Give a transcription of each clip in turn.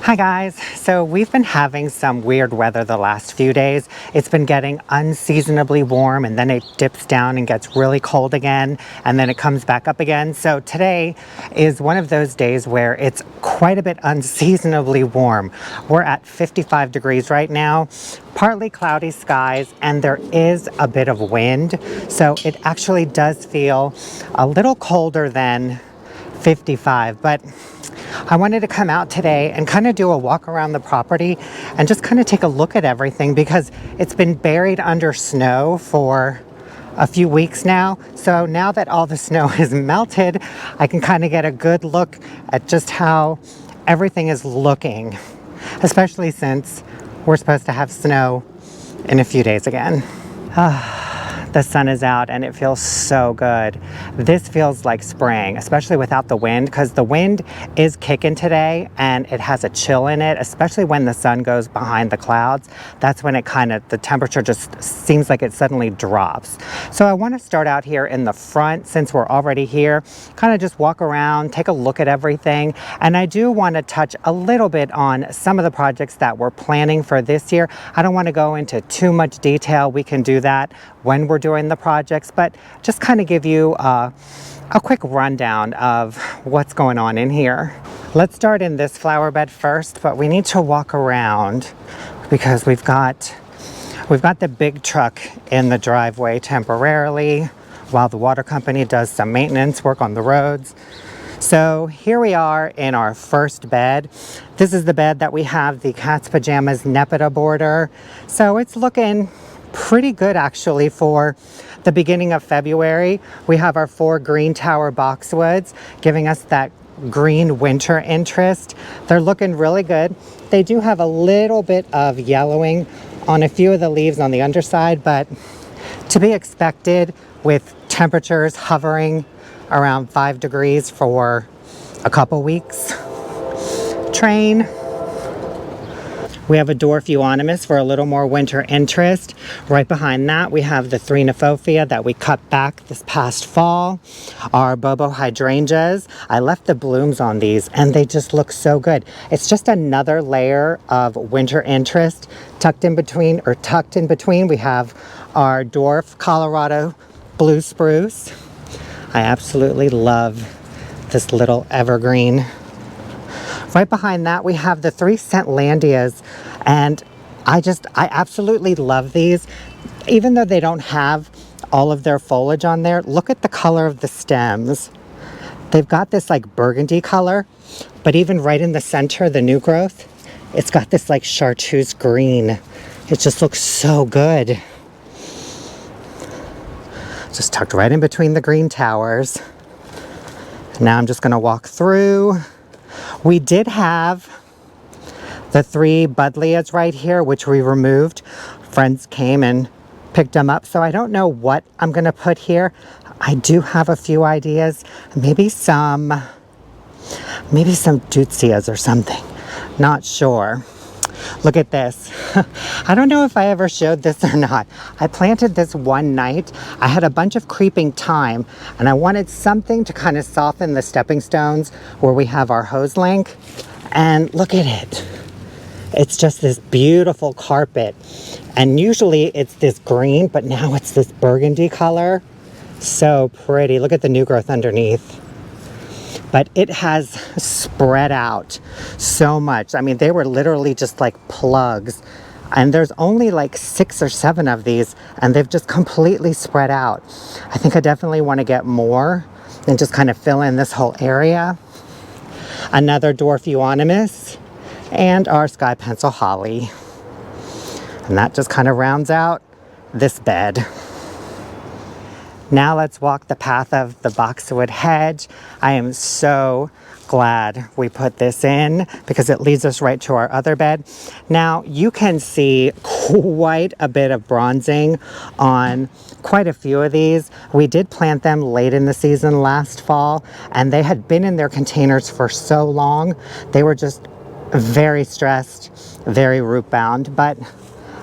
Hi guys, so we've been having some weird weather the last few days. It's been getting unseasonably warm and then it dips down and gets really cold again and then it comes back up again. So today is one of those days where it's quite a bit unseasonably warm. We're at 55 degrees right now, partly cloudy skies, and there is a bit of wind. So it actually does feel a little colder than 55, but I wanted to come out today and kind of do a walk around the property and just kind of take a look at everything because it's been buried under snow for a few weeks now. So now that all the snow is melted, I can kind of get a good look at just how everything is looking, especially since we're supposed to have snow in a few days again. The sun is out and it feels so good. This feels like spring, especially without the wind, because the wind is kicking today and it has a chill in it, especially when the sun goes behind the clouds. That's when the temperature just seems like it suddenly drops. So I want to start out here in the front since we're already here, kind of just walk around, take a look at everything. And I do want to touch a little bit on some of the projects that we're planning for this year. I don't want to go into too much detail. We can do that when we're doing the projects, but just kind of give you a quick rundown of what's going on in here. Let's start in this flower bed first, but we need to walk around because we've got the big truck in the driveway temporarily while the water company does some maintenance work on the roads. So here we are in our first bed. This is the bed that we have the cat's pajamas Nepeta border. So it's looking pretty good actually for the beginning of February. We have our 4 green tower boxwoods giving us that green winter interest. They're looking really good. They do have a little bit of yellowing on a few of the leaves on the underside, but to be expected with temperatures hovering around 5 degrees for a couple weeks. Train. We have a dwarf euonymus for a little more winter interest. Right behind that, we have the Threnophopia that we cut back this past fall. Our Bobo hydrangeas. I left the blooms on these and they just look so good. It's just another layer of winter interest tucked in between. We have our dwarf Colorado blue spruce. I absolutely love this little evergreen. Right behind that, we have the 3 Scentlandias, and I absolutely love these. Even though they don't have all of their foliage on there, look at the color of the stems. They've got this like burgundy color, but even right in the center, the new growth, it's got this like chartreuse green. It just looks so good. Just tucked right in between the green towers. Now I'm just gonna walk through. We did have the 3 buddleias right here, which we removed. Friends came and picked them up, so I don't know what I'm gonna put here. I do have a few ideas. Maybe some deutzias or something. Not sure. Look at this. I don't know if I ever showed this or not. I planted this one night. I had a bunch of creeping thyme and I wanted something to kind of soften the stepping stones where we have our hose link. And look at it. It's just this beautiful carpet. And usually it's this green, but now it's this burgundy color. So pretty. Look at the new growth underneath. But it has spread out so much. I mean, they were literally just like plugs. And there's only like 6 or 7 of these, and they've just completely spread out. I think I definitely want to get more and just kind of fill in this whole area. Another dwarf euonymus and our sky pencil holly. And that just kind of rounds out this bed. Now let's walk the path of the boxwood hedge. I am so glad we put this in because it leads us right to our other bed. Now you can see quite a bit of bronzing on quite a few of these. We did plant them late in the season last fall and they had been in their containers for so long. They were just very stressed, very root bound, but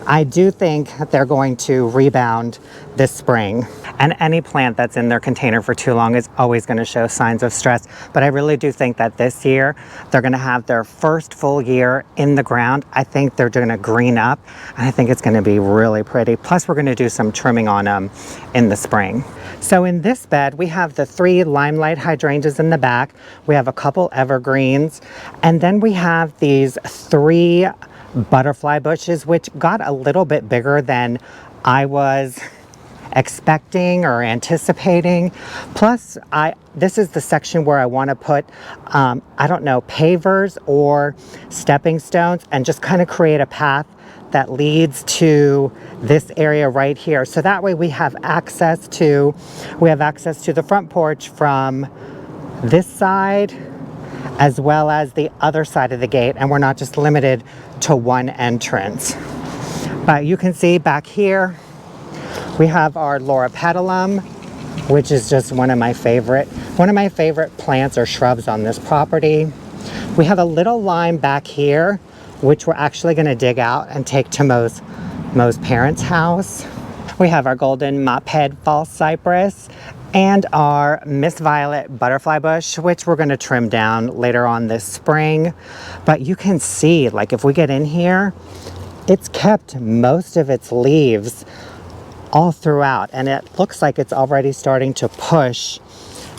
I do think they're going to rebound this spring. And any plant that's in their container for too long is always going to show signs of stress. But I really do think that this year they're going to have their first full year in the ground. I think they're going to green up, and I think it's going to be really pretty. Plus, we're going to do some trimming on them in the spring. So in this bed, we have the 3 limelight hydrangeas in the back. We have a couple evergreens, and then we have these 3 butterfly bushes, which got a little bit bigger than I was expecting or anticipating. Plus, this is the section where I want to put, I don't know, pavers or stepping stones and just kind of create a path that leads to this area right here. So that way we have access to the front porch from this side as well as the other side of the gate, and we're not just limited to one entrance. But you can see back here we have our loropetalum, which is just one of my favorite plants or shrubs on this property. We have a little lime back here, which we're actually going to dig out and take to Mo's parents' house. We have our golden mophead false cypress and our Miss Violet butterfly bush, which we're going to trim down later on this spring. But you can see, like, if we get in here, it's kept most of its leaves all throughout, and it looks like it's already starting to push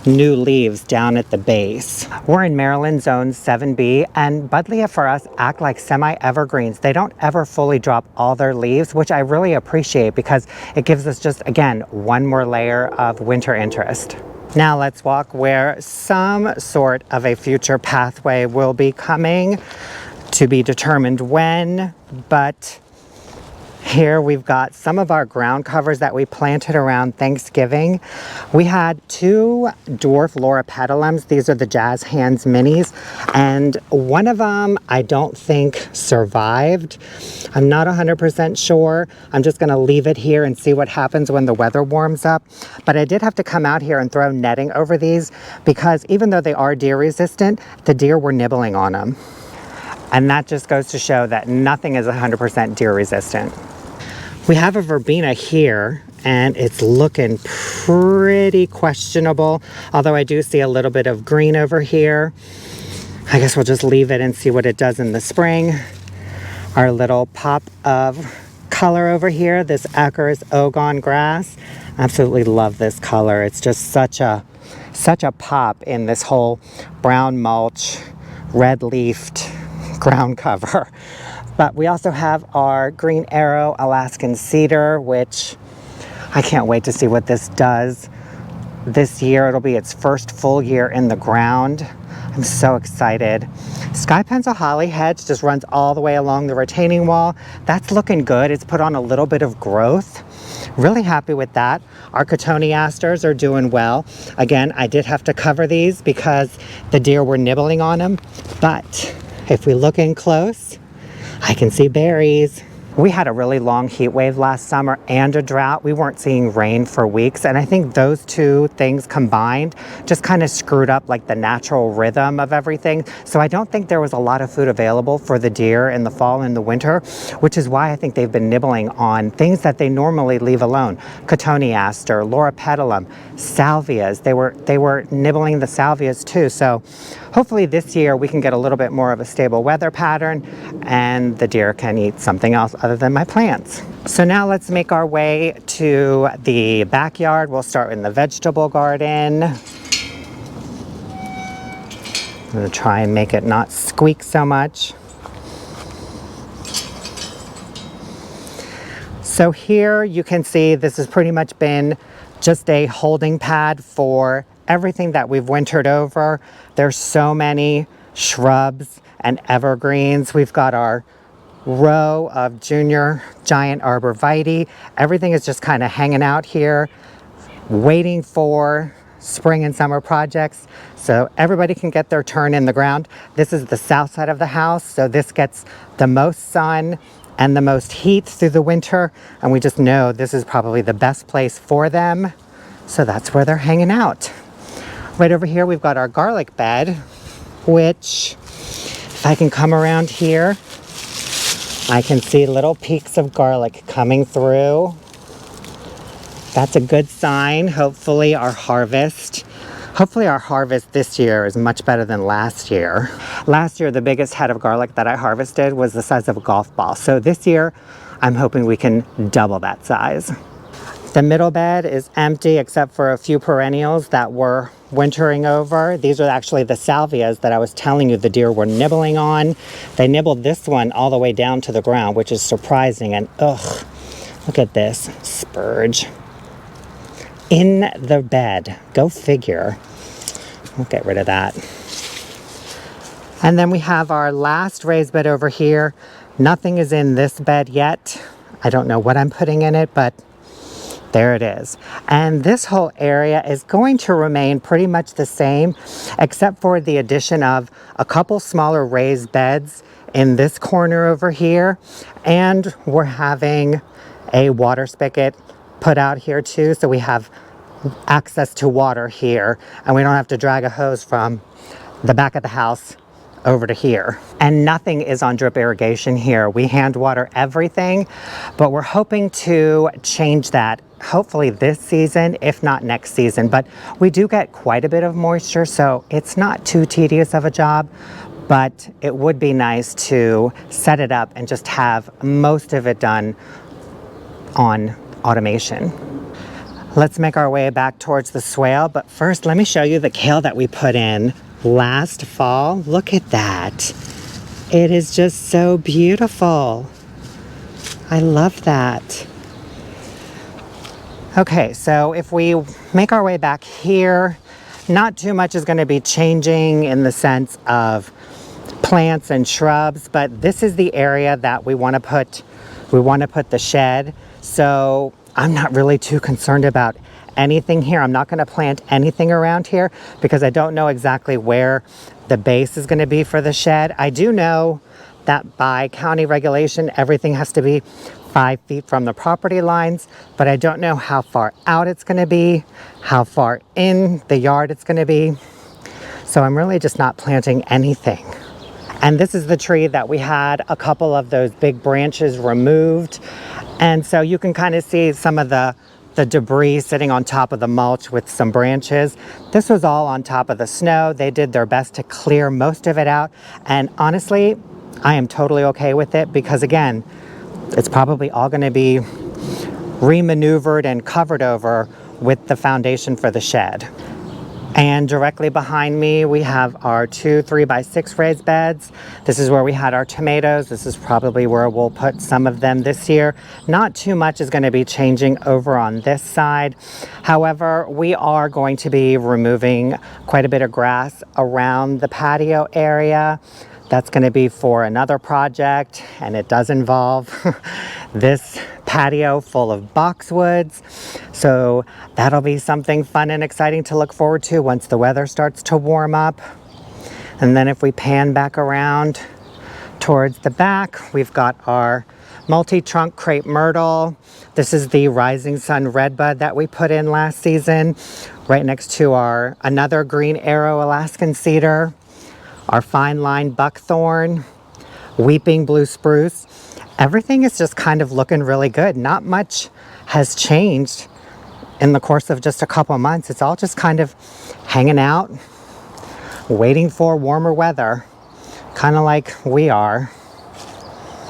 new leaves down at the base. We're in Maryland Zone 7B, and buddleia for us act like semi-evergreens. They don't ever fully drop all their leaves, which I really appreciate because it gives us just, again, one more layer of winter interest. Now let's walk where some sort of a future pathway will be coming, to be determined when, but here we've got some of our ground covers that we planted around Thanksgiving. We had 2 dwarf loropetalums. These are the Jazz Hands minis, and one of them I don't think survived. I'm not 100% sure. I'm just going to leave it here and see what happens when the weather warms up. But I did have to come out here and throw netting over these because even though they are deer resistant, the deer were nibbling on them. And that just goes to show that nothing is 100% deer resistant. We have a verbena here, and it's looking pretty questionable, although I do see a little bit of green over here. I guess we'll just leave it and see what it does in the spring. Our little pop of color over here, this Acres Ogon grass. Absolutely love this color. It's just such a pop in this whole brown mulch, red leafed ground cover. But we also have our Green Arrow Alaskan Cedar, which I can't wait to see what this does this year. It'll be its first full year in the ground. I'm so excited. Sky Pencil Holly hedge just runs all the way along the retaining wall. That's looking good. It's put on a little bit of growth. Really happy with that. Our cotoneasters are doing well. Again, I did have to cover these because the deer were nibbling on them. But if we look in close, I can see berries. We had a really long heat wave last summer and a drought. We weren't seeing rain for weeks, and I think those 2 things combined just kind of screwed up like the natural rhythm of everything. So I don't think there was a lot of food available for the deer in the fall and the winter, which is why I think they've been nibbling on things that they normally leave alone. Cotoneaster, loropetalum, salvias. They were nibbling the salvias too. So hopefully this year we can get a little bit more of a stable weather pattern and the deer can eat something else other than my plants. So now let's make our way to the backyard. We'll start in the vegetable garden. I'm gonna try and make it not squeak so much. So here you can see this has pretty much been just a holding pad for everything that we've wintered over. There's so many shrubs and evergreens. We've got our row of junior giant arborvitae. Everything is just kind of hanging out here, waiting for spring and summer projects. So everybody can get their turn in the ground. This is the south side of the house, so this gets the most sun and the most heat through the winter, and we just know this is probably the best place for them. So that's where they're hanging out. Right over here we've got our garlic bed, which, if I can come around here, I can see little peaks of garlic coming through. That's a good sign. Hopefully our harvest this year is much better than last year. Last year, the biggest head of garlic that I harvested was the size of a golf ball. So this year, I'm hoping we can double that size. The middle bed is empty except for a few perennials that were wintering over. These are actually the salvias that I was telling you the deer were nibbling on. They nibbled this one all the way down to the ground, which is surprising. And ugh, look at this spurge in the bed. Go figure. We'll get rid of that. And then we have our last raised bed over here. Nothing is in this bed yet. I don't know what I'm putting in it, but there it is. And this whole area is going to remain pretty much the same, except for the addition of a couple smaller raised beds in this corner over here. And we're having a water spigot put out here too, so we have access to water here, and we don't have to drag a hose from the back of the house over to here. And nothing is on drip irrigation here. We hand water everything, but we're hoping to change that hopefully this season, if not next season. But we do get quite a bit of moisture, so it's not too tedious of a job, but it would be nice to set it up and just have most of it done on automation. Let's make our way back towards the swale, but first let me show you the kale that we put in last fall. Look at that. It is just so beautiful. I love that. Okay, so if we make our way back here, not too much is going to be changing in the sense of plants and shrubs, but this is the area that we want to put the shed. So I'm not really too concerned about anything here. I'm not going to plant anything around here because I don't know exactly where the base is going to be for the shed. I do know that by county regulation, everything has to be 5 feet from the property lines, but I don't know how far out it's going to be, how far in the yard it's going to be. So I'm really just not planting anything. And this is the tree that we had a couple of those big branches removed. And so you can kind of see some of the debris sitting on top of the mulch with some branches. This was all on top of the snow. They did their best to clear most of it out. And honestly, I am totally okay with it because again, it's probably all going to be remaneuvered and covered over with the foundation for the shed. And directly behind me, we have our 2 3x6 raised beds. This is where we had our tomatoes. This is probably where we'll put some of them this year. Not too much is going to be changing over on this side. However, we are going to be removing quite a bit of grass around the patio area. That's going to be for another project, and it does involve this patio full of boxwoods. So that'll be something fun and exciting to look forward to once the weather starts to warm up. And then if we pan back around towards the back, we've got our multi-trunk crepe myrtle. This is the Rising Sun redbud that we put in last season, right next to our another green arrow Alaskan cedar, our fine line buckthorn, weeping blue spruce. Everything is just kind of looking really good. Not much has changed in the course of just a couple months. It's all just kind of hanging out, waiting for warmer weather, kind of like we are.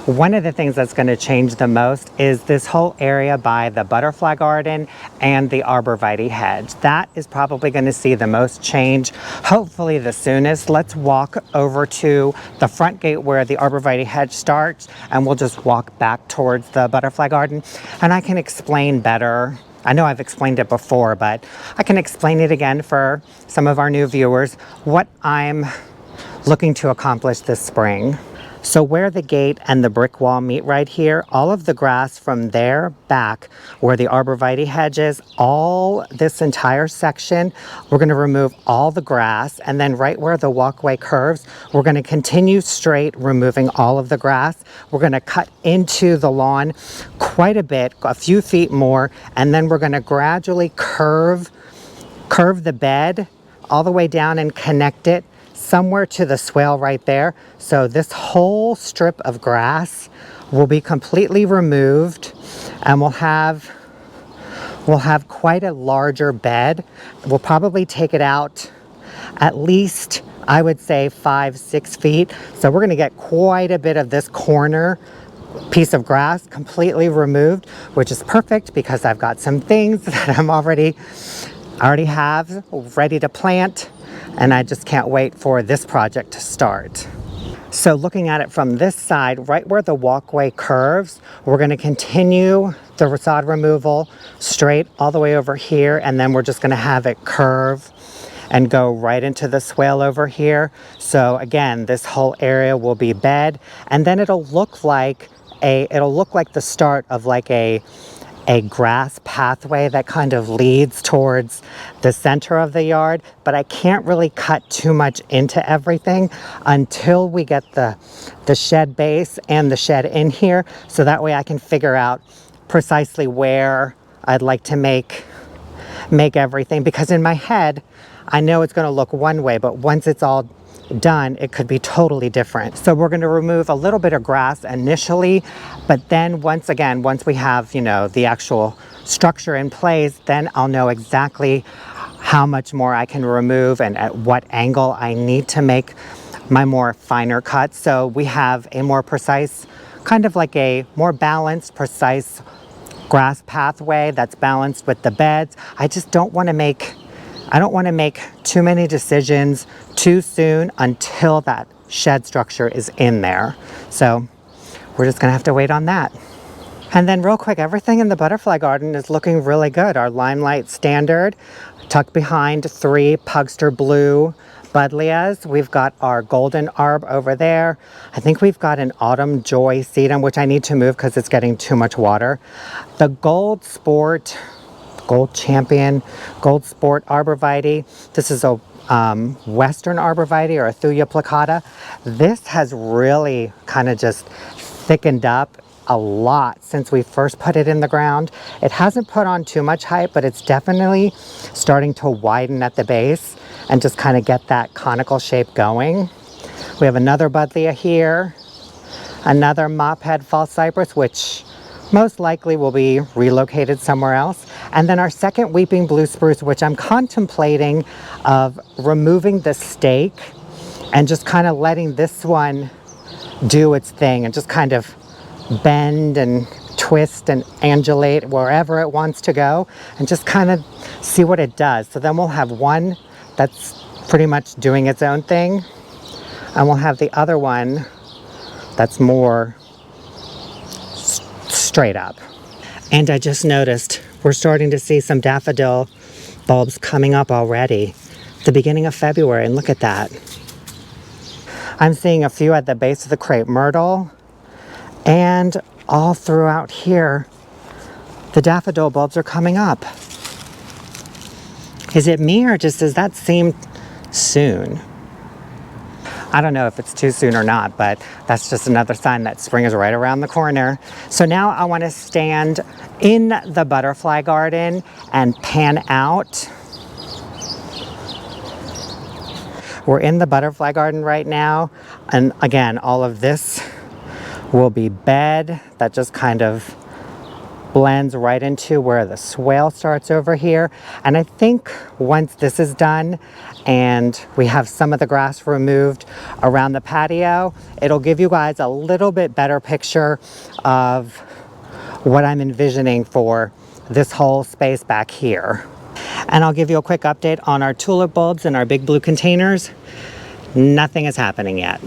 One of the things that's going to change the most is this whole area by the butterfly garden and the arborvitae hedge. That is probably going to see the most change, hopefully the soonest. Let's walk over to the front gate where the arborvitae hedge starts, and we'll just walk back towards the butterfly garden, and I can explain better. I know I've explained it before, but I can explain it again for some of our new viewers, what I'm looking to accomplish this spring. So where the gate and the brick wall meet right here, all of the grass from there back where the arborvitae hedge is, all this entire section, we're going to remove all the grass. And then right where the walkway curves, we're going to continue straight, removing all of the grass. We're going to cut into the lawn quite a bit, a few feet more, and then we're going to gradually curve the bed all the way down and connect it somewhere to the swale right there. So this whole strip of grass will be completely removed, and we'll have quite a larger bed. We'll probably take it out at least, I would say, 5-6 feet. So we're gonna get quite a bit of this corner piece of grass completely removed, which is perfect because I've got some things that I already have ready to plant, and I just can't wait for this project to start. So looking at it from this side, right where the walkway curves, we're going to continue the sod removal straight all the way over here, and then we're just going to have it curve and go right into the swale over here. So again, this whole area will be bed, and then it'll look like the start of like a grass pathway that kind of leads towards the center of the yard, but I can't really cut too much into everything until we get the shed base and the shed in here, so that way I can figure out precisely where I'd like to make everything, because in my head I know it's going to look one way, but once it's all done, it could be totally different. So we're going to remove a little bit of grass initially, but then once we have, the actual structure in place, then I'll know exactly how much more I can remove and at what angle I need to make my more finer cuts. So we have a more precise, kind of like a more balanced, precise grass pathway that's balanced with the beds. I don't want to make too many decisions too soon until that shed structure is in there. So we're just gonna have to wait on that. And then real quick, everything in the butterfly garden is looking really good. Our Limelight Standard, tucked behind 3 Pugster Blue Buddleias. We've got our Golden Arb over there. I think we've got an Autumn Joy Sedum, which I need to move because it's getting too much water. The Gold Champion Gold Sport Arborvitae. This is a Western Arborvitae, or a Thuja plicata. This has really kind of just thickened up a lot since we first put it in the ground. It hasn't put on too much height, but it's definitely starting to widen at the base and just kind of get that conical shape going. We have another Buddleia here, another Mophead False Cypress, which most likely will be relocated somewhere else. And then our second Weeping Blue Spruce, which I'm contemplating of removing the stake and just kind of letting this one do its thing and just kind of bend and twist and angulate wherever it wants to go and just kind of see what it does. So then we'll have one that's pretty much doing its own thing, and we'll have the other one that's more straight up. And I just noticed we're starting to see some daffodil bulbs coming up already. The beginning of February, and look at that. I'm seeing a few at the base of the crepe myrtle, and all throughout here, the daffodil bulbs are coming up. Is it me, or just does that seem soon? I don't know if it's too soon or not, but that's just another sign that spring is right around the corner. So now I want to stand in the butterfly garden and pan out. We're in the butterfly garden right now, and again, all of this will be bed that just kind of blends right into where the swale starts over here. And I think once this is done and we have some of the grass removed around the patio, it'll give you guys a little bit better picture of what I'm envisioning for this whole space back here. And I'll give you a quick update on our tulip bulbs in our big blue containers. Nothing is happening yet.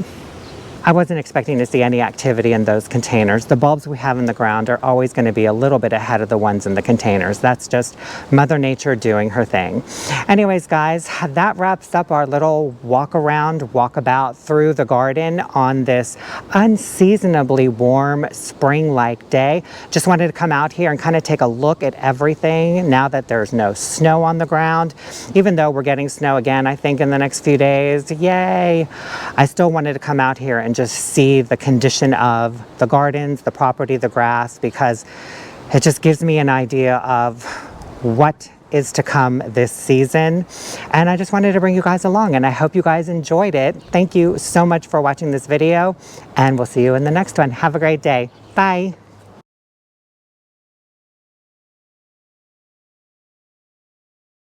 I wasn't expecting to see any activity in those containers. The bulbs we have in the ground are always going to be a little bit ahead of the ones in the containers. That's just Mother Nature doing her thing. Anyways, guys, that wraps up our little walkabout through the garden on this unseasonably warm spring-like day. Just wanted to come out here and kind of take a look at everything now that there's no snow on the ground. Even though we're getting snow again, I think, in the next few days. Yay! I still wanted to come out here and just see the condition of the gardens, the property, the grass, because it just gives me an idea of what is to come this season. And I just wanted to bring you guys along, and I hope you guys enjoyed it. Thank you so much for watching this video, and we'll see you in the next one. Have a great day. Bye.